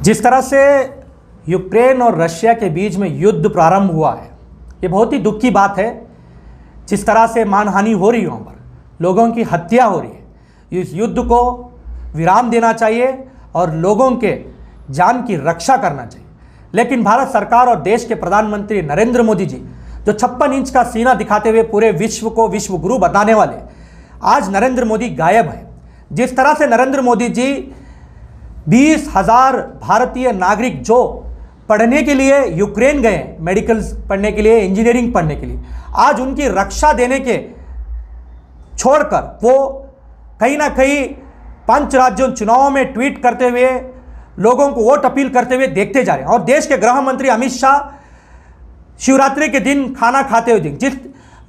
जिस तरह से यूक्रेन और रशिया के बीच में युद्ध प्रारंभ हुआ है, ये बहुत ही दुख की बात है। जिस तरह से मानहानि हो रही है, वहाँ पर लोगों की हत्या हो रही है। इस युद्ध को विराम देना चाहिए और लोगों के जान की रक्षा करना चाहिए। लेकिन भारत सरकार और देश के प्रधानमंत्री नरेंद्र मोदी जी, जो 56 इंच का सीना दिखाते हुए पूरे विश्व को विश्व गुरु बताने वाले, आज नरेंद्र मोदी गायब है। जिस तरह से नरेंद्र मोदी जी 20,000 भारतीय नागरिक जो पढ़ने के लिए यूक्रेन गए, मेडिकल पढ़ने के लिए, इंजीनियरिंग पढ़ने के लिए, आज उनकी रक्षा देने के छोड़कर वो कहीं ना कहीं 5 राज्यों चुनाव में ट्वीट करते हुए लोगों को वोट अपील करते हुए देखते जा रहे हैं। और देश के गृह मंत्री अमित शाह शिवरात्रि के दिन खाना खाते हुए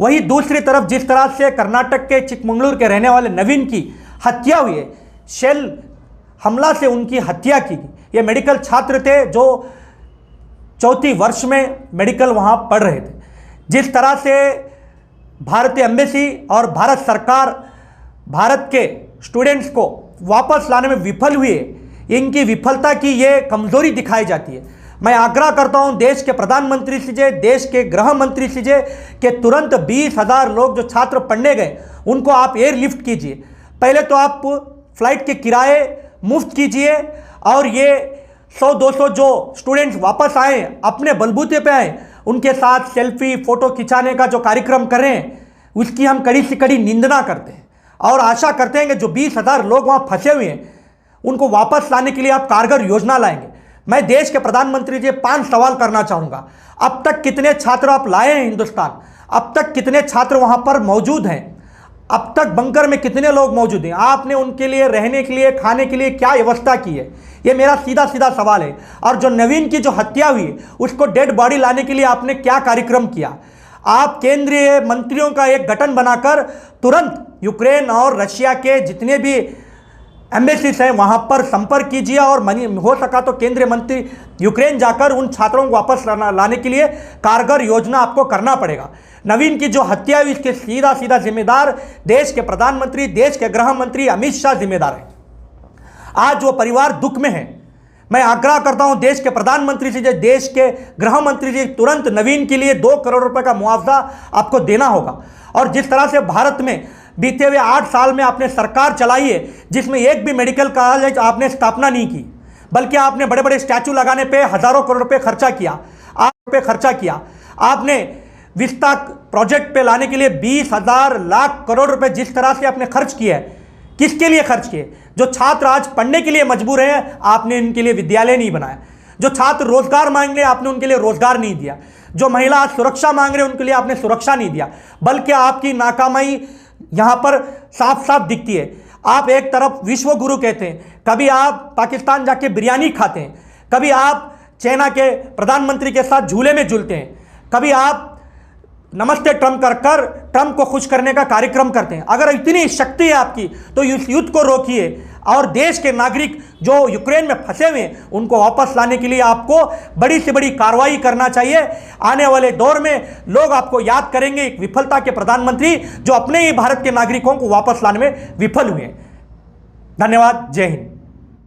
वही दूसरी तरफ जिस तरह से कर्नाटक के चिकमंगलुरु के रहने वाले नवीन की हत्या हुई है, शेल हमला से उनकी हत्या की गई। ये मेडिकल छात्र थे जो 4th वर्ष में मेडिकल वहाँ पढ़ रहे थे। जिस तरह से भारतीय एम्बेसी और भारत सरकार भारत के स्टूडेंट्स को वापस लाने में विफल हुए, इनकी विफलता की ये कमजोरी दिखाई जाती है। मैं आग्रह करता हूं देश के प्रधानमंत्री से, देश के गृह मंत्री से कि तुरंत 20,000 लोग जो छात्र पढ़ने गए उनको आप एयरलिफ्ट कीजिए। पहले तो आप फ्लाइट के किराए मुफ्त कीजिए और ये 100-200 जो स्टूडेंट्स वापस आए, अपने बलबूते पे आए, उनके साथ सेल्फी फोटो खिंचाने का जो कार्यक्रम कर रहे हैं उसकी हम कड़ी से कड़ी निंदा करते हैं और आशा करते हैं कि जो 20,000 लोग वहाँ फंसे हुए हैं उनको वापस लाने के लिए आप कारगर योजना लाएंगे। मैं देश के प्रधानमंत्री जी 5 सवाल करना चाहूँगा। अब तक कितने छात्र आप लाए हैं हिंदुस्तान? अब तक कितने छात्र वहाँ पर मौजूद हैं? अब तक बंकर में कितने लोग मौजूद हैं? आपने उनके लिए रहने के लिए, खाने के लिए क्या व्यवस्था की है? ये मेरा सीधा सीधा सवाल है। और जो नवीन की जो हत्या हुई उसको डेड बॉडी लाने के लिए आपने क्या कार्यक्रम किया? आप केंद्रीय मंत्रियों का एक गठन बनाकर तुरंत यूक्रेन और रशिया के जितने भी एम्बेसीज हैं वहाँ पर संपर्क कीजिए और हो सका तो केंद्रीय मंत्री यूक्रेन जाकर उन छात्रों को वापस लाने के लिए कारगर योजना आपको करना पड़ेगा। नवीन की जो हत्या हुई इसके सीधा सीधा जिम्मेदार देश के प्रधानमंत्री, देश के गृह मंत्री अमित शाह जिम्मेदार है। आज वो परिवार दुख में है। मैं आग्रह करता हूं देश के प्रधानमंत्री से, देश के गृह मंत्री जी, तुरंत नवीन के लिए 2 करोड़ रुपए का मुआवजा आपको देना होगा। और जिस तरह से भारत में बीते हुए 8 साल में आपने सरकार चलाई है जिसमें एक भी मेडिकल कॉलेज आपने स्थापना नहीं की, बल्कि आपने बड़े बड़े स्टैचू लगाने पे हजारों करोड़ रुपए खर्चा किया। आपने विस्ता प्रोजेक्ट पे लाने के लिए 20,000 लाख करोड़ रुपए जिस तरह से आपने खर्च किया है, किसके लिए खर्च किए? जो छात्र आज पढ़ने के लिए मजबूर हैं, आपने इनके लिए विद्यालय नहीं बनाया। जो छात्र रोजगार मांग रहे, आपने उनके लिए रोजगार नहीं दिया। जो महिला आज सुरक्षा मांग रहे, उनके लिए आपने सुरक्षा नहीं दिया। बल्कि आपकी नाकामी यहां पर साफ साफ दिखती है। आप एक तरफ विश्व गुरु कहते हैं, कभी आप पाकिस्तान जाके बिरयानी खाते हैं, कभी आप चाइना के प्रधानमंत्री के साथ झूले में झूलते हैं, कभी आप नमस्ते ट्रंप कर ट्रंप को खुश करने का कार्यक्रम करते हैं। अगर इतनी शक्ति है आपकी तो इस युद्ध को रोकिए और देश के नागरिक जो यूक्रेन में फंसे हुए हैं उनको वापस लाने के लिए आपको बड़ी से बड़ी कार्रवाई करना चाहिए। आने वाले दौर में लोग आपको याद करेंगे एक विफलता के प्रधानमंत्री जो अपने ही भारत के नागरिकों को वापस लाने में विफल हुए। धन्यवाद। जय हिंद।